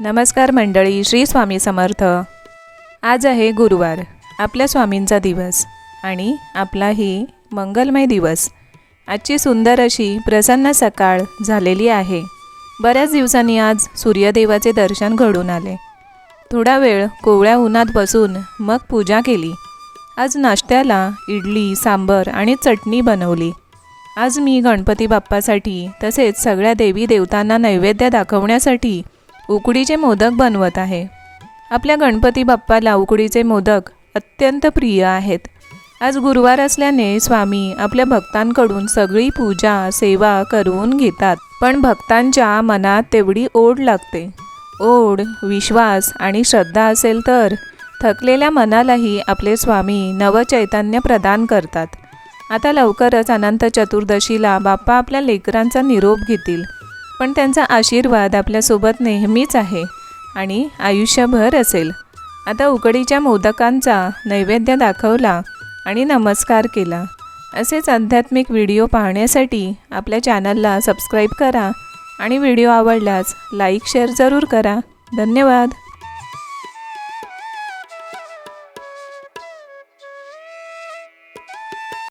नमस्कार मंडळी, श्री स्वामी समर्थ। आज आहे गुरुवार, आपल्या स्वामींचा दिवस आणि आपलाही मंगलमय दिवस। आजची सुंदर अशी प्रसन्न सकाळ झालेली आहे। बऱ्याच दिवसांनी आज सूर्यदेवाचे दर्शन घडून आले। थोडा वेळ कोवळ्या उन्हात बसून मग पूजा केली। आज नाश्त्याला इडली, सांबर आणि चटणी बनवली। आज मी गणपती बाप्पासाठी तसेच सगळ्या देवी देवतांना नैवेद्य दाखवण्यासाठी उकडीचे मोदक बनवत आहे। आपल्या गणपती बाप्पाला उकडीचे मोदक अत्यंत प्रिय आहेत। आज गुरुवार असल्याने स्वामी आपल्या भक्तांकडून सगळी पूजा सेवा करून घेतात, पण भक्तांच्या मनात तेवढी ओढ लागते। ओढ, विश्वास आणि श्रद्धा असेल तर थकलेल्या मनालाही आपले स्वामी नवचैतन्य प्रदान करतात। आता लवकरच अनंत चतुर्दशीला बाप्पा आपल्या लेकरांचा निरोप घेतील, पण त्यांचा आशीर्वाद आपल्यासोबत नेहमीच आहे आणि आयुष्यभर असेल। आता उकडीच्या मोदकांचा नैवेद्य दाखवला आणि नमस्कार केला। असेच आध्यात्मिक व्हिडिओ पाहण्यासाठी आपल्या चॅनलला सबस्क्राईब करा आणि व्हिडिओ आवडल्यास लाईक शेअर जरूर करा। धन्यवाद।